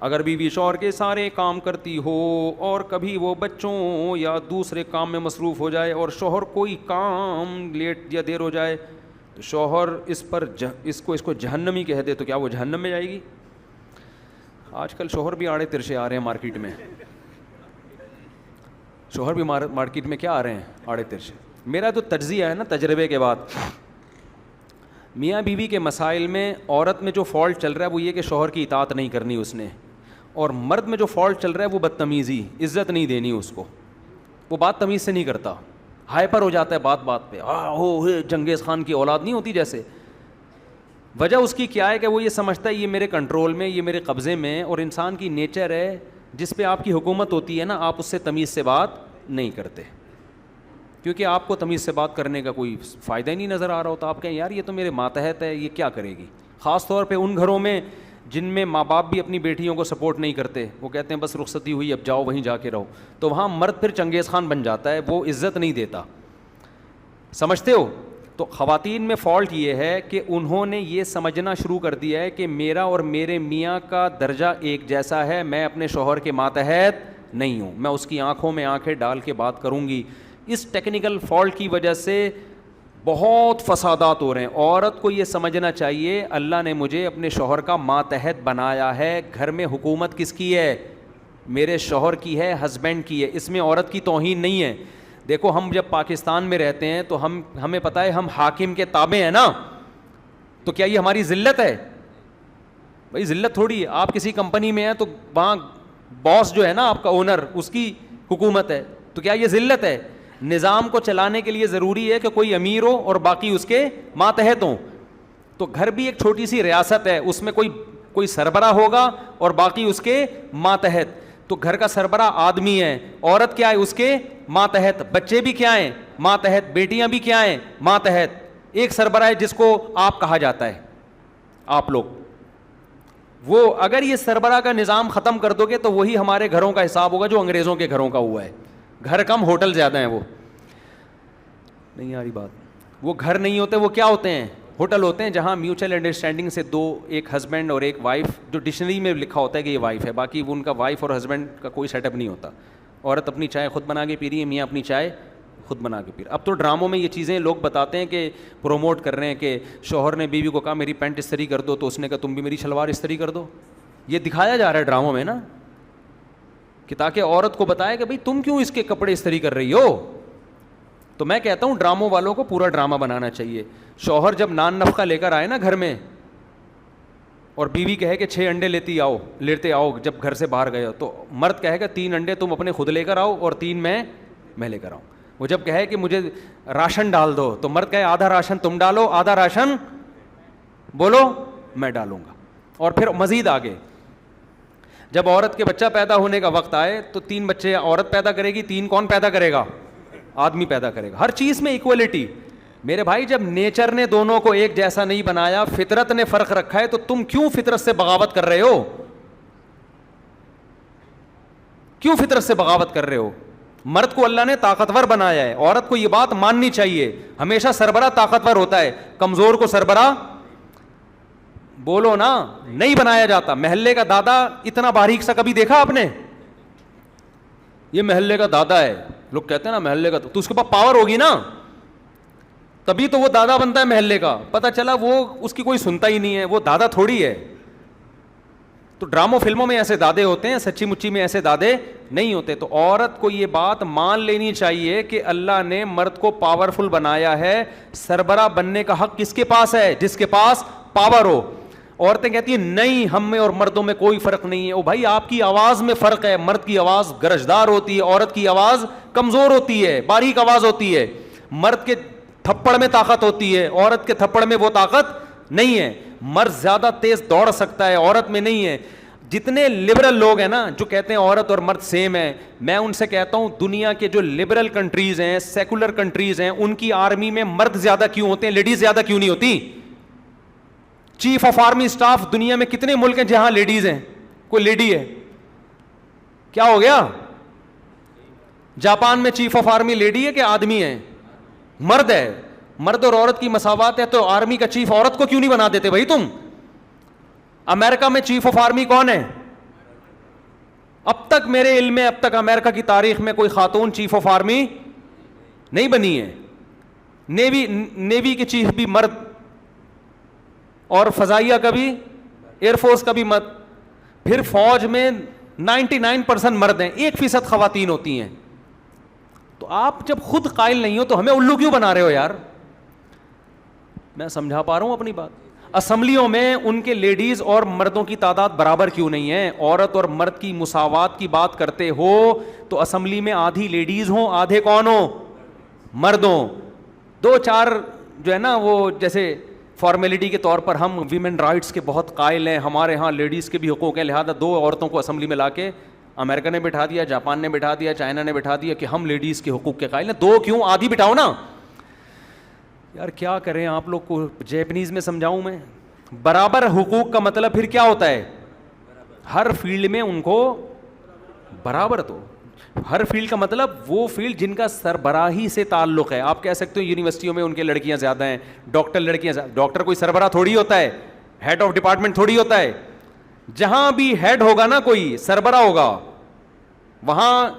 اگر بیوی شوہر کے سارے کام کرتی ہو اور کبھی وہ بچوں یا دوسرے کام میں مصروف ہو جائے اور شوہر کوئی کام لیٹ یا دیر ہو جائے تو شوہر اس کو جہنمی کہہ دے تو کیا وہ جہنم میں جائے گی؟ آج کل شوہر بھی آڑے ترشے آ رہے ہیں مارکیٹ میں، شوہر بھی مارکیٹ میں کیا آ رہے ہیں؟ آڑے ترشے. میرا تو تجزیہ ہے نا تجربے کے بعد، میاں بیوی کے مسائل میں عورت میں جو فالٹ چل رہا ہے وہ یہ کہ شوہر کی اطاعت نہیں کرنی اس نے، اور مرد میں جو فالٹ چل رہا ہے وہ بدتمیزی، عزت نہیں دینی اس کو، وہ بات تمیز سے نہیں کرتا، ہائپر ہو جاتا ہے بات بات پہ، چنگیز خان کی اولاد نہیں ہوتی جیسے. وجہ اس کی کیا ہے کہ وہ یہ سمجھتا ہے یہ میرے کنٹرول میں، یہ میرے قبضے میں، اور انسان کی نیچر ہے جس پہ آپ کی حکومت ہوتی ہے نا، آپ اس سے تمیز سے بات نہیں کرتے، کیونکہ آپ کو تمیز سے بات کرنے کا کوئی فائدہ ہی نہیں نظر آ رہا ہوتا. آپ کہیں یار یہ تو میرے ماتحت ہے، یہ کیا کرے گی. خاص طور پہ ان گھروں میں جن میں ماں باپ بھی اپنی بیٹیوں کو سپورٹ نہیں کرتے، وہ کہتے ہیں بس رخصتی ہوئی اب جاؤ وہیں جا کے رہو، تو وہاں مرد پھر چنگیز خان بن جاتا ہے، وہ عزت نہیں دیتا. سمجھتے ہو؟ تو خواتین میں فالٹ یہ ہے کہ انہوں نے یہ سمجھنا شروع کر دیا ہے کہ میرا اور میرے میاں کا درجہ ایک جیسا ہے، میں اپنے شوہر کے ماتحت نہیں ہوں، میں اس کی آنکھوں میں آنکھیں ڈال کے بات کروں گی. اس ٹیکنیکل فالٹ کی وجہ سے بہت فسادات ہو رہے ہیں. عورت کو یہ سمجھنا چاہیے اللہ نے مجھے اپنے شوہر کا ماتحت بنایا ہے، گھر میں حکومت کس کی ہے؟ میرے شوہر کی ہے، ہسبینڈ کی ہے، اس میں عورت کی توہین نہیں ہے. دیکھو ہم جب پاکستان میں رہتے ہیں تو ہمیں پتہ ہے ہم حاکم کے تابع ہیں نا، تو کیا یہ ہماری ذلت ہے؟ بھائی ذلت تھوڑی ہے. آپ کسی کمپنی میں ہیں تو وہاں باس جو ہے نا آپ کا اونر، اس کی حکومت ہے، تو کیا یہ ذلت ہے؟ نظام کو چلانے کے لیے ضروری ہے کہ کوئی امیر ہو اور باقی اس کے ماتحت ہوں. تو گھر بھی ایک چھوٹی سی ریاست ہے، اس میں کوئی سربراہ ہوگا اور باقی اس کے ماتحت. تو گھر کا سربراہ آدمی ہے، عورت کیا ہے؟ اس کے ماتحت. بچے بھی کیا ہیں؟ ماتحت. بیٹیاں بھی کیا ہیں؟ ماتحت. ایک سربراہ ہے جس کو آپ کہا جاتا ہے، آپ لوگ. وہ اگر یہ سربراہ کا نظام ختم کر دو گے تو وہی ہمارے گھروں کا حساب ہوگا جو انگریزوں کے گھروں کا ہوا ہے. گھر کم ہوٹل زیادہ ہیں. وہ نہیں آ رہی بات. وہ گھر نہیں ہوتے، وہ کیا ہوتے ہیں؟ ہوٹل ہوتے ہیں، جہاں میوچل انڈرسٹینڈنگ سے دو، ایک ہسبینڈ اور ایک وائف، جو ڈکشنری میں لکھا ہوتا ہے کہ یہ وائف ہے، باقی وہ ان کا وائف اور ہسبینڈ کا کوئی سیٹ اپ نہیں ہوتا. عورت اپنی چائے خود بنا کے پی رہی ہے، میاں اپنی چائے خود بنا کے پی رہا. اب تو ڈراموں میں یہ چیزیں لوگ بتاتے ہیں کہ پروموٹ کر رہے ہیں کہ شوہر نے بیوی کو کہا میری پینٹ استری کر دو، تو اس نے کہا تم بھی میری شلوار استری کر دو. یہ دکھایا جا رہا ہے ڈراموں میں نا، کہ تاکہ عورت کو بتائے کہ بھائی تم کیوں اس کے کپڑے استری کر رہی ہو. تو میں کہتا ہوں ڈراموں والوں کو پورا ڈرامہ بنانا چاہیے. شوہر جب نان نفقہ لے کر آئے نا گھر میں، اور بیوی کہے کہ 6 انڈے لیتے آؤ جب گھر سے باہر گئے ہو، تو مرد کہے گا 3 انڈے تم اپنے خود لے کر آؤ اور 3 میں لے کر آؤں. وہ جب کہے کہ مجھے راشن ڈال دو تو مرد کہے آدھا راشن تم ڈالو، آدھا راشن بولو میں ڈالوں گا. اور پھر مزید آگے جب عورت کے بچہ پیدا ہونے کا وقت آئے تو 3 بچے عورت پیدا کرے گی، 3 کون پیدا کرے گا؟ آدمی پیدا کرے گا. ہر چیز میں ایکولیٹی. میرے بھائی جب نیچر نے دونوں کو ایک جیسا نہیں بنایا، فطرت نے فرق رکھا ہے، تو تم کیوں فطرت سے بغاوت کر رہے ہو؟ کیوں فطرت سے بغاوت کر رہے ہو؟ مرد کو اللہ نے طاقتور بنایا ہے، عورت کو یہ بات ماننی چاہیے. ہمیشہ سربراہ طاقتور ہوتا ہے، کمزور کو سربراہ بولو نا نہیں بنایا جاتا. محلے کا دادا اتنا باریک سا کبھی دیکھا آپ نے؟ یہ محلے کا دادا ہے، لوگ کہتے ہیں نا محلے کا، تو اس کے پاس پاور ہوگی نا، تبھی تو وہ دادا بنتا ہے محلے کا. پتہ چلا وہ اس کی کوئی سنتا ہی نہیں ہے، وہ دادا تھوڑی ہے. تو ڈراموں فلموں میں ایسے دادے ہوتے ہیں، سچی مچی میں ایسے دادے نہیں ہوتے. تو عورت کو یہ بات مان لینی چاہیے کہ اللہ نے مرد کو پاورفل بنایا ہے. سربراہ بننے کا حق کس کے پاس ہے؟ جس کے پاس پاور ہو. عورتیں کہتی ہیں نہیں ہم میں اور مردوں میں کوئی فرق نہیں ہے. او بھائی آپ کی آواز میں فرق ہے. مرد کی آواز گرجدار ہوتی ہے، عورت کی آواز کمزور ہوتی ہے، باریک آواز ہوتی ہے. مرد کے تھپڑ میں طاقت ہوتی ہے، عورت کے تھپڑ میں وہ طاقت نہیں ہے. مرد زیادہ تیز دوڑ سکتا ہے، عورت میں نہیں ہے. جتنے لبرل لوگ ہیں نا جو کہتے ہیں عورت اور مرد سیم ہے، میں ان سے کہتا ہوں دنیا کے جو لبرل کنٹریز ہیں، سیکولر کنٹریز ہیں، ان کی آرمی میں مرد زیادہ کیوں ہوتے ہیں، لیڈیز زیادہ کیوں نہیں ہوتی؟ چیف آف آرمی اسٹاف دنیا میں کتنے ملک ہیں جہاں لیڈیز ہیں؟ کوئی لیڈی ہے؟ کیا ہو گیا؟ جاپان میں چیف آف آرمی لیڈی ہے کہ آدمی ہے؟ مرد ہے. مرد اور عورت کی مساوات ہے تو آرمی کا چیف عورت کو کیوں نہیں بنا دیتے بھائی تم؟ امریکہ میں چیف آف آرمی کون ہے؟ اب تک میرے علم میں اب تک امریکہ کی تاریخ میں کوئی خاتون چیف آف آرمی نہیں بنی ہے. نیوی کے چیف بھی مرد, اور فضائیہ کا بھی, ایئر فورس کا بھی مرد. پھر فوج میں 99% مرد ہیں, 1% خواتین ہوتی ہیں. تو آپ جب خود قائل نہیں ہو تو ہمیں الو کیوں بنا رہے ہو یار؟ میں سمجھا پا رہا ہوں اپنی بات. اسمبلیوں میں ان کے لیڈیز اور مردوں کی تعداد برابر کیوں نہیں ہے؟ عورت اور مرد کی مساوات کی بات کرتے ہو تو اسمبلی میں آدھی لیڈیز ہوں, آدھے کون ہوں؟ مرد ہوں. 2-4 جو ہے نا وہ جیسے فارمیلٹی کے طور پر ہم ویمن رائٹس کے بہت قائل ہیں, ہمارے ہاں لیڈیز کے بھی حقوق ہیں, لہٰذا 2 عورتوں کو اسمبلی میں لا کے امریکہ نے بٹھا دیا, جاپان نے بٹھا دیا, چائنا نے بٹھا دیا کہ ہم لیڈیز کے حقوق کے قائل ہیں. 2 کیوں؟ آدھی بٹھاؤ نا یار. کیا کریں آپ لوگ کو جیپنیز میں سمجھاؤں میں؟ برابر حقوق کا مطلب پھر کیا ہوتا ہے؟ ہر فیلڈ میں ان کو برابر. تو ہر فیلڈ کا مطلب وہ فیلڈ جن کا سربراہی سے تعلق ہے. آپ کہہ سکتے ہو یونیورسٹیوں میں ان کے لڑکیاں زیادہ ہیں, ڈاکٹر لڑکیاں زیادہ. ڈاکٹر کوئی سربراہ تھوڑی ہوتا ہے, ہیڈ آف ڈپارٹمنٹ تھوڑی ہوتا ہے. جہاں بھی ہیڈ ہوگا نا کوئی سربراہ ہوگا, وہاں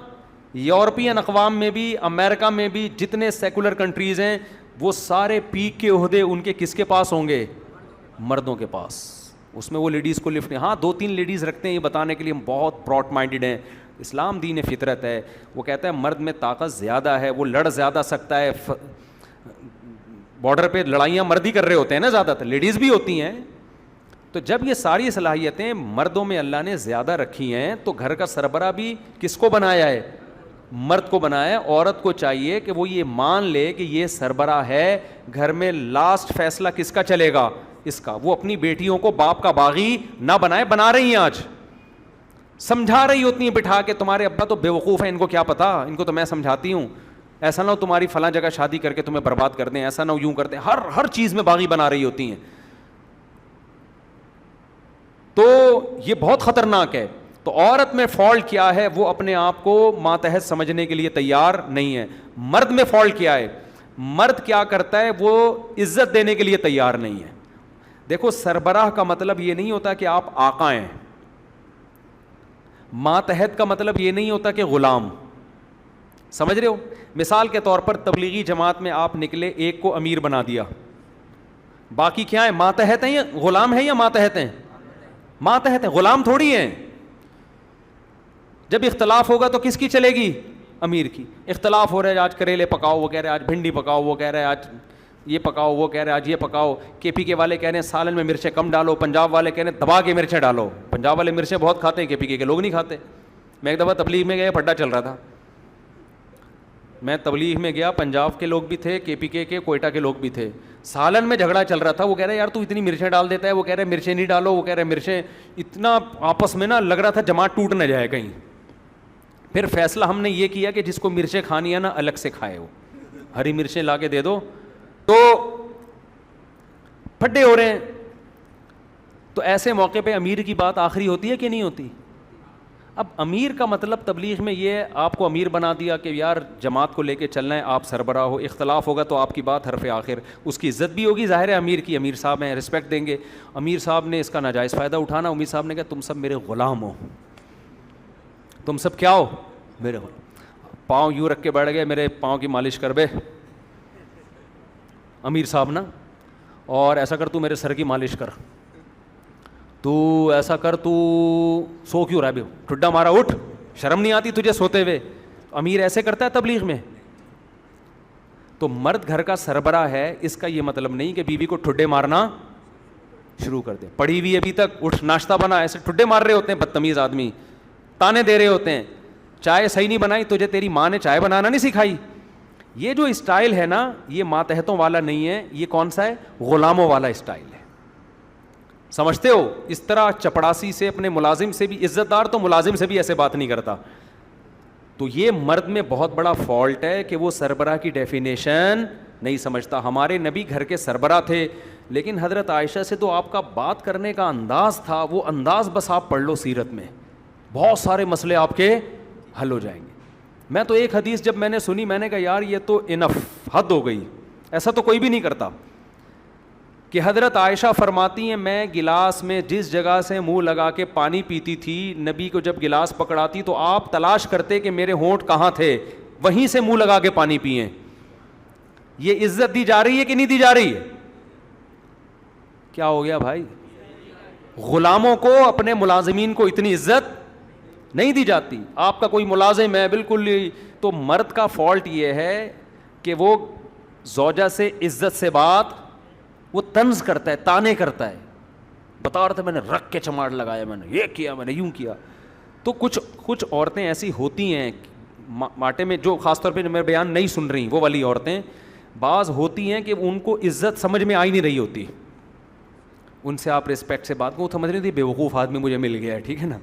یورپین اقوام میں بھی, امریکہ میں بھی جتنے سیکولر کنٹریز ہیں وہ سارے پیک کے عہدے ان کے کس کے پاس ہوں گے؟ مردوں کے پاس. اس میں وہ لیڈیز کو لفٹ نہیں. ہاں 2-3 لیڈیز رکھتے ہیں یہ بتانے کے لیے ہم بہت براڈ مائنڈیڈ ہیں. اسلام دین فطرت ہے, وہ کہتا ہے مرد میں طاقت زیادہ ہے, وہ لڑ زیادہ سکتا ہے. بارڈر پہ لڑائیاں مرد ہی کر رہے ہوتے ہیں نا زیادہ تر, لیڈیز بھی ہوتی ہیں. تو جب یہ ساری صلاحیتیں مردوں میں اللہ نے زیادہ رکھی ہیں تو گھر کا سربراہ بھی کس کو بنایا ہے؟ مرد کو بنایا ہے. عورت کو چاہیے کہ وہ یہ مان لے کہ یہ سربراہ ہے, گھر میں لاسٹ فیصلہ کس کا چلے گا؟ اس کا. وہ اپنی بیٹیوں کو باپ کا باغی نہ بنائے, بنا رہی ہیں آج, سمجھا رہی ہوتی ہیں بٹھا کے, تمہارے ابا تو بیوقوف ہیں, ان کو کیا پتا, ان کو تو میں سمجھاتی ہوں, ایسا نہ ہو تمہاری فلاں جگہ شادی کر کے تمہیں برباد کر دیں, ایسا نہ ہو یوں کرتے ہیں. ہر چیز میں باغی بنا رہی ہوتی ہیں. تو یہ بہت خطرناک ہے. تو عورت میں فالٹ کیا ہے؟ وہ اپنے آپ کو ماتحت سمجھنے کے لیے تیار نہیں ہے. مرد میں فالٹ کیا ہے؟ مرد کیا کرتا ہے؟ وہ عزت دینے کے لیے تیار نہیں ہے. دیکھو سربراہ کا مطلب یہ نہیں ہوتا کہ آپ آقا ہیں, ماتحت کا مطلب یہ نہیں ہوتا کہ غلام. سمجھ رہے ہو؟ مثال کے طور پر تبلیغی جماعت میں آپ نکلے, ایک کو امیر بنا دیا, باقی کیا ہے؟ ماتحت ہیں یا غلام ہیں؟ یا ماتحت ہیں؟ ماتحت ہیں, غلام تھوڑی ہیں. جب اختلاف ہوگا تو کس کی چلے گی؟ امیر کی. اختلاف ہو رہا ہے, آج کریلے پکاؤ, وہ کہہ رہے ہیں آج بھنڈی پکاؤ, وہ کہہ رہے ہیں آج یہ پکاؤ, وہ کہہ رہے ہیں آج یہ پکاؤ. کے پی کے والے کہہ رہے ہیں سالن میں مرچیں کم ڈالو, پنجاب والے کہہ رہے ہیں دبا کے مرچیں ڈالو. پنجاب والے مرچیں بہت کھاتے ہیں, کے پی کے لوگ نہیں کھاتے. میں ایک دفعہ تبلیغ میں گیا, پڈا چل رہا تھا, میں تبلیغ میں گیا, پنجاب کے لوگ بھی تھے, کے پی کے کوئٹہ کے لوگ بھی تھے. سالن میں جھگڑا چل رہا تھا. وہ کہہ رہے یار تو اتنی مرچیں ڈال دیتا ہے, وہ کہہ رہے مرچیں نہیں ڈالو, وہ کہہ رہے مرچیں. اتنا آپس میں نا لگ رہا تھا جماعت ٹوٹ نہ جائے کہیں. پھر فیصلہ ہم نے یہ کیا کہ جس کو مرچیں کھانی ہے نا الگ سے کھائے, وہ ہری مرچیں لا کے دے دو. تو پھڈے ہو رہے ہیں. تو ایسے موقع پہ امیر کی بات آخری ہوتی ہے کہ نہیں ہوتی؟ اب امیر کا مطلب تبلیغ میں یہ آپ کو امیر بنا دیا کہ یار جماعت کو لے کے چلنا ہے, آپ سربراہ ہو, اختلاف ہوگا تو آپ کی بات حرف آخر, اس کی عزت بھی ہوگی. ظاہر ہے امیر کی, امیر صاحب ہیں, رسپیکٹ دیں گے. امیر صاحب نے اس کا ناجائز فائدہ اٹھانا. امیر صاحب نے کہا تم سب میرے غلام ہو, تم سب کیا ہو؟ میرے غلام. پاؤں یوں رکھ کے بیٹھ گئے, میرے پاؤں کی مالش کر بے امیر صاحب نا, اور ایسا کر تو میرے سر کی مالش کر, تو ایسا کر, تو سو کیوں رہا ہے, ٹھڈا مارا, اٹھ, شرم نہیں آتی تجھے سوتے ہوئے؟ امیر ایسے کرتا ہے تبلیغ میں. تو مرد گھر کا سربراہ ہے, اس کا یہ مطلب نہیں کہ بیوی کو ٹھڈے مارنا شروع کر دے. پڑھی ہوئی ابھی تک, اٹھ ناشتہ بنا, ایسے ٹھڈے مار رہے ہوتے ہیں بدتمیز آدمی, تانے دے رہے ہوتے ہیں. چائے صحیح نہیں بنائی, تجھے تیری ماں نے چائے بنانا نہیں سکھائی. یہ جو اسٹائل ہے نا, یہ ماتحتوں والا نہیں ہے. یہ کون سا ہے؟ غلاموں والا اسٹائل ہے. سمجھتے ہو؟ اس طرح چپڑاسی سے اپنے ملازم سے بھی, عزت دار تو ملازم سے بھی ایسے بات نہیں کرتا. تو یہ مرد میں بہت بڑا فالٹ ہے کہ وہ سربراہ کی ڈیفینیشن نہیں سمجھتا. ہمارے نبی گھر کے سربراہ تھے, لیکن حضرت عائشہ سے تو آپ کا بات کرنے کا انداز تھا, وہ انداز بس آپ پڑھ لو سیرت میں, بہت سارے مسئلے آپ کے حل ہو جائیں گے. میں تو ایک حدیث جب میں نے سنی, میں نے کہا یار یہ تو انف, حد ہو گئی, ایسا تو کوئی بھی نہیں کرتا کہ حضرت عائشہ فرماتی ہیں میں گلاس میں جس جگہ سے منہ لگا کے پانی پیتی تھی، نبی کو جب گلاس پکڑاتی تو آپ تلاش کرتے کہ میرے ہونٹ کہاں تھے، وہیں سے منہ لگا کے پانی پئیں. یہ عزت دی جا رہی ہے کہ نہیں دی جا رہی ہے؟ کیا ہو گیا بھائی؟ غلاموں کو، اپنے ملازمین کو اتنی عزت نہیں دی جاتی. آپ کا کوئی ملازم ہے بالکل، تو مرد کا فالٹ یہ ہے کہ وہ زوجہ سے عزت سے بات، وہ طنز کرتا ہے، تانے کرتا ہے، بتا رہا تھا میں نے رکھ کے چماڑ لگایا، میں نے یہ کیا، میں نے یوں کیا. تو کچھ عورتیں ایسی ہوتی ہیں ماٹے میں، جو خاص طور پہ میرے بیان نہیں سن رہی، وہ والی عورتیں بعض ہوتی ہیں کہ ان کو عزت سمجھ میں آ ہی نہیں رہی ہوتی. ان سے آپ رسپیکٹ سے بات کو سمجھ رہی تھی، بیوقوف آدمی مجھے مل گیا ہے، ٹھیک ہے نا.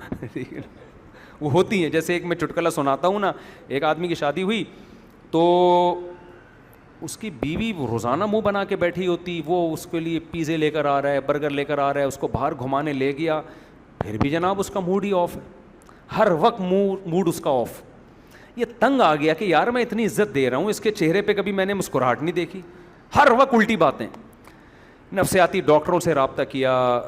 وہ ہوتی ہیں. جیسے ایک میں چٹکلا سناتا ہوں نا، ایک آدمی کی شادی ہوئی تو اس کی بیوی روزانہ منہ بنا کے بیٹھی ہوتی، وہ اس کے لیے پیزے لے کر آ رہا ہے، برگر لے کر آ رہا ہے، اس کو باہر گھمانے لے گیا، پھر بھی جناب اس کا موڈ ہی آف ہے، ہر وقت موڈ اس کا آف. یہ تنگ آ گیا کہ یار میں اتنی عزت دے رہا ہوں، اس کے چہرے پہ کبھی میں نے مسکراہٹ نہیں دیکھی، ہر وقت الٹی باتیں. نفسیاتی ڈاکٹروں سے رابطہ کیا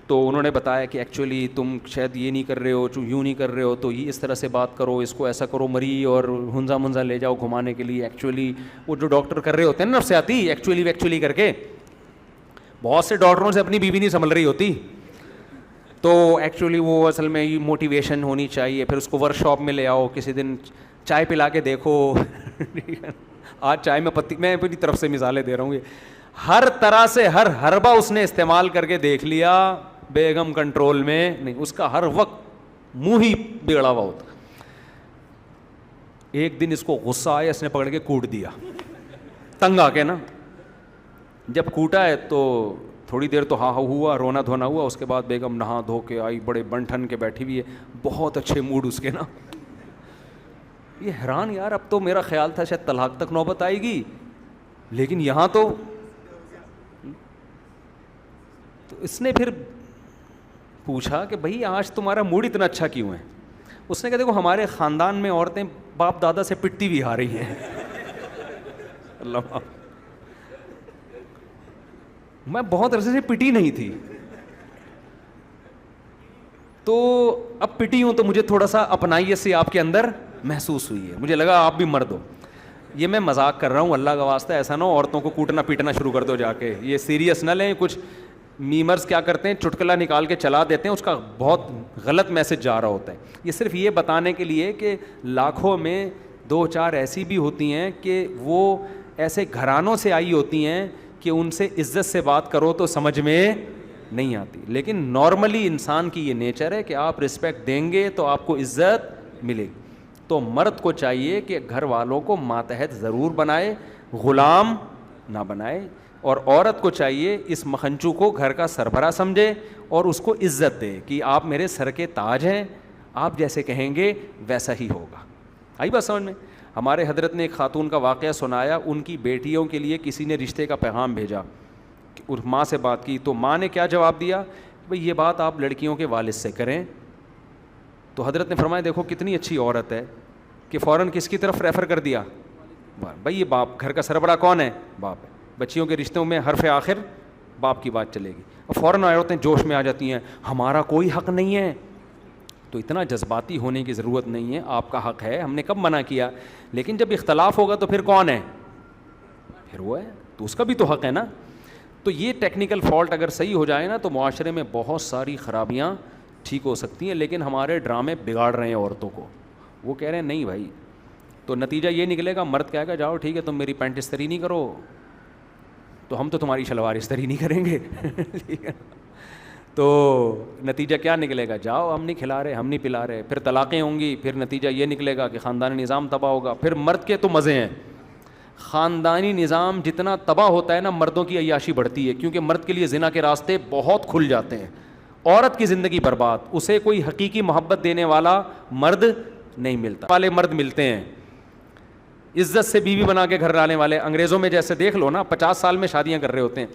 تو انہوں نے بتایا کہ ایکچولی تم شاید یہ نہیں کر رہے ہو، یوں نہیں کر رہے ہو، تو یہ اس طرح سے بات کرو، اس کو ایسا کرو، مری اور ہنزا منزا لے جاؤ گھمانے کے لیے. ایکچولی وہ جو ڈاکٹر کر رہے ہوتے ہیں نا نفسیاتی، ایکچولی کر کے، بہت سے ڈاکٹروں سے اپنی بیوی نہیں سنبھل رہی ہوتی، تو ایکچولی وہ اصل میں موٹیویشن ہونی چاہیے. پھر اس کو ورک شاپ میں لے آؤ، کسی دن چائے پلا کے دیکھو. آج چائے میں پتی، میں اپنی طرف سے مثالیں دے رہا ہوں، ہر طرح سے ہر حربہ اس نے استعمال کر کے دیکھ لیا، بیگم کنٹرول میں نہیں. اس کا ہر وقت منہ ہی بگڑا ہوا ہوتا. ایک دن اس کو غصہ آیا، اس نے پکڑ کے کوٹ دیا، تنگ آ کے نا. جب کوٹا ہے تو تھوڑی دیر تو ہاں ہوا، رونا دھونا ہوا. اس کے بعد بیگم نہا دھو کے آئی، بڑے بن ٹھن کے بیٹھی ہوئی ہے، بہت اچھے موڈ اس کے نا. یہ حیران یار، اب تو میرا خیال تھا شاید طلاق تک نوبت آئے گی، لیکن یہاں تو اس نے پھر پوچھا کہ بھائی آج تمہارا موڈ اتنا اچھا کیوں ہے؟ اس نے کہا دیکھو ہمارے خاندان میں عورتیں باپ دادا سے پٹتی بھی آ رہی ہیں. اللہ، میں بہت عرصے سے پٹی نہیں تھی، تو اب پٹی ہوں تو مجھے تھوڑا سا اپنائیت سے آپ کے اندر محسوس ہوئی ہے. مجھے لگا آپ بھی مرد ہو. یہ میں مذاق کر رہا ہوں، اللہ کا واسطہ ایسا نہ ہو عورتوں کو کوٹنا پیٹنا شروع کر دو جا کے. یہ سیریس نہ لیں. کچھ میمرز کیا کرتے ہیں، چٹکلا نکال کے چلا دیتے ہیں، اس کا بہت غلط میسج جا رہا ہوتا ہے. یہ صرف یہ بتانے کے لیے کہ لاکھوں میں دو چار ایسی بھی ہوتی ہیں کہ وہ ایسے گھرانوں سے آئی ہوتی ہیں کہ ان سے عزت سے بات کرو تو سمجھ میں نہیں آتی. لیکن نارملی انسان کی یہ نیچر ہے کہ آپ رسپیکٹ دیں گے تو آپ کو عزت ملے گی. تو مرد کو چاہیے کہ گھر والوں کو ماتحت ضرور بنائے، غلام نہ بنائے. اور عورت کو چاہیے اس مکھنچو کو گھر کا سربراہ سمجھے اور اس کو عزت دے کہ آپ میرے سر کے تاج ہیں، آپ جیسے کہیں گے ویسا ہی ہوگا. آئی بات سمجھ میں؟ ہمارے حضرت نے ایک خاتون کا واقعہ سنایا. ان کی بیٹیوں کے لیے کسی نے رشتے کا پیغام بھیجا، اور ماں سے بات کی تو ماں نے کیا جواب دیا، بھئی یہ بات آپ لڑکیوں کے والد سے کریں. تو حضرت نے فرمایا دیکھو کتنی اچھی عورت ہے کہ فوراً کس کی طرف ریفر کر دیا، بھئی یہ باپ، گھر کا سربراہ کون ہے؟ باپ ہے. بچیوں کے رشتوں میں حرف آخر باپ کی بات چلے گی. اور فوراً عورتیں جوش میں آ جاتی ہیں، ہمارا کوئی حق نہیں ہے. تو اتنا جذباتی ہونے کی ضرورت نہیں ہے. آپ کا حق ہے، ہم نے کب منع کیا؟ لیکن جب اختلاف ہوگا تو پھر کون ہے؟ پھر وہ ہے، تو اس کا بھی تو حق ہے نا. تو یہ ٹیکنیکل فالٹ اگر صحیح ہو جائے نا تو معاشرے میں بہت ساری خرابیاں ٹھیک ہو سکتی ہیں. لیکن ہمارے ڈرامے بگاڑ رہے ہیں عورتوں کو. وہ کہہ رہے ہیں نہیں بھائی، تو نتیجہ یہ نکلے گا، مرد کہے گا جاؤ ٹھیک ہے تم میری پینٹ استری نہیں کرو تو ہم تو تمہاری شلوار استری نہیں کریں گے. تو نتیجہ کیا نکلے گا؟ جاؤ ہم نہیں کھلا رہے، ہم نہیں پلا رہے. پھر طلاقیں ہوں گی، پھر نتیجہ یہ نکلے گا کہ خاندانی نظام تباہ ہوگا. پھر مرد کے تو مزے ہیں. خاندانی نظام جتنا تباہ ہوتا ہے نا، مردوں کی عیاشی بڑھتی ہے، کیونکہ مرد کے لیے زنا کے راستے بہت کھل جاتے ہیں. عورت کی زندگی برباد، اسے کوئی حقیقی محبت دینے والا مرد نہیں ملتا. والے مرد ملتے ہیں عزت سے بیوی بنا کے گھر لانے والے. انگریزوں میں جیسے دیکھ لو نا، 50 سال میں شادیاں کر رہے ہوتے ہیں.